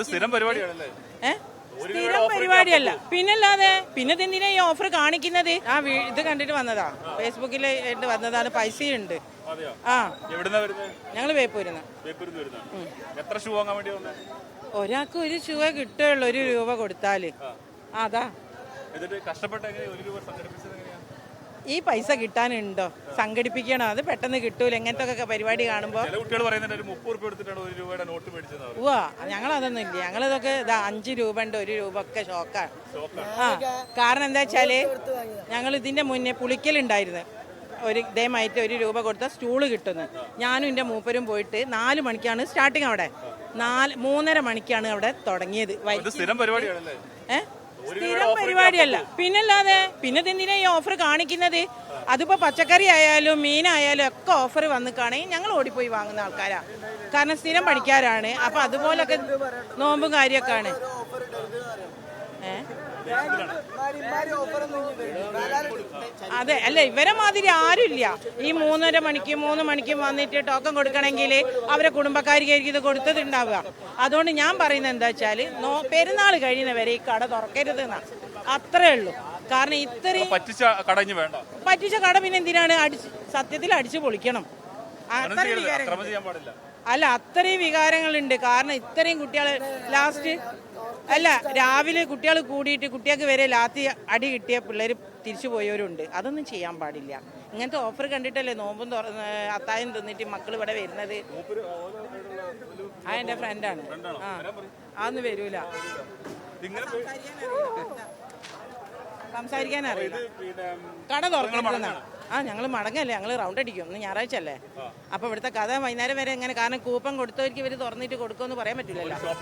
സ്ഥിരം പരിപാടിയാണല്ലേ? സ്ഥിരം പരിപാടിയല്ല, പിന്നല്ലാതെ. പിന്നെ എന്തിനാ ഈ ഓഫർ കാണിക്കുന്നത്? ഇത് കണ്ടിട്ട് വന്നതാ, ഫേസ്ബുക്കിൽ വന്നതാണ്. പൈസയുണ്ട്. ഞങ്ങള് വേപ്പൂരിന്ന്. എത്ര ഷൂ വാങ്ങാൻ വേണ്ടി വന്നേ? ഒരാൾക്ക് ഒരു ഷൂ കിട്ടുള്ളൂ, 1 രൂപ കൊടുത്താല്. അതാ ഈ പൈസ കിട്ടാനുണ്ടോ? സംഘടിപ്പിക്കണോ? അത് പെട്ടെന്ന് കിട്ടൂല ഇങ്ങനത്തെ ഒക്കെ പരിപാടി കാണുമ്പോ. ഞങ്ങളതൊന്നും ഇല്ല. ഞങ്ങളിതൊക്കെ 5 രൂപ ഉണ്ട്, 1 രൂപ ഒക്കെ ഷോക്കാണ്. കാരണം എന്താ വെച്ചാല് ഞങ്ങൾ ഇതിന്റെ മുന്നേ പുളിക്കലുണ്ടായിരുന്നു. ഇതേമായിട്ട് 1 രൂപ കൊടുത്താൽ സ്റ്റൂള് കിട്ടുന്നു. ഞാനും എൻ്റെ മൂപ്പരും പോയിട്ട് 4 മണിക്കാണ് സ്റ്റാർട്ടിങ്. അവിടെ 3:30 മണിക്കാണ് അവിടെ തുടങ്ങിയത്. സ്ഥിരം പരിപാടിയാണല്ലേ? സ്ഥിരം പരിപാടിയല്ല, പിന്നല്ലാതെ. പിന്നെ എന്തിനാ ഈ ഓഫർ കാണിക്കുന്നത്? അതിപ്പോ പച്ചക്കറി ആയാലും മീനായാലും ഒക്കെ ഓഫർ വന്നിക്കാണെങ്കിൽ ഞങ്ങൾ ഓടിപ്പോയി വാങ്ങുന്ന ആൾക്കാരാ. കാരണം സ്ഥിരം പണിക്കാരാണ്. അപ്പൊ അതുപോലൊക്കെ നോമ്പും കാര്യമൊക്കെ ആണ്. അതെ, അല്ല, ഇവരെ മാതിരി ആരുമില്ല. ഈ 3:30 മണിക്കും 3 മണിക്കും വന്നിട്ട് ടോക്കൺ കൊടുക്കണമെങ്കിൽ അവരെ കുടുംബക്കാരിക്കായിരിക്കും ഇത് കൊടുത്തതുണ്ടാവുക. അതുകൊണ്ട് ഞാൻ പറയുന്നത് എന്താ വെച്ചാല് പെരുന്നാൾ കഴിയുന്നവരെ ഈ കട തുറക്കരുത് എന്നാ. അത്രേ ഉള്ളൂ. കാരണം ഇത്രയും പറ്റിച്ച കട പിന്നെ എന്തിനാണ്? സത്യത്തിൽ അടിച്ചു പൊളിക്കണം. അല്ല, അത്രയും വികാരങ്ങളുണ്ട്. കാരണം ഇത്രയും കുട്ടികൾ ലാസ്റ്റ് രാവിലെ കുട്ടികൾ കൂടിയിട്ട് കുട്ടികൾക്ക് വരെ ലാത്തി അടി കിട്ടിയ പിള്ളേർ തിരിച്ചു പോയവരുണ്ട്. അതൊന്നും ചെയ്യാൻ പാടില്ല. ഇങ്ങനത്തെ ഓഫർ കണ്ടിട്ടല്ലേ നോമ്പും അത്തായം തിന്നിട്ട് മക്കൾ ഇവിടെ വരുന്നത്. എന്റെ ഫ്രണ്ടാണ്. അതൊന്നും വരൂല. സംസാരിക്കാൻ അറിയില്ല. കട തുറക്കരുതെന്നാണ്. ഞങ്ങൾ മടങ്ങല്ലേ, ഞങ്ങൾ റൗണ്ട് അടിക്കും. ഇന്ന് ഞായറാഴ്ച അല്ലേ. അപ്പൊ ഇവിടുത്തെ കഥ വൈകുന്നേരം വരെ എങ്ങനെ? കാരണം കൂപ്പൺ കൊടുത്തവർക്ക് ഇവർ തുറന്നിട്ട് കൊടുക്കുമെന്ന് പറയാൻ പറ്റില്ലല്ലോ.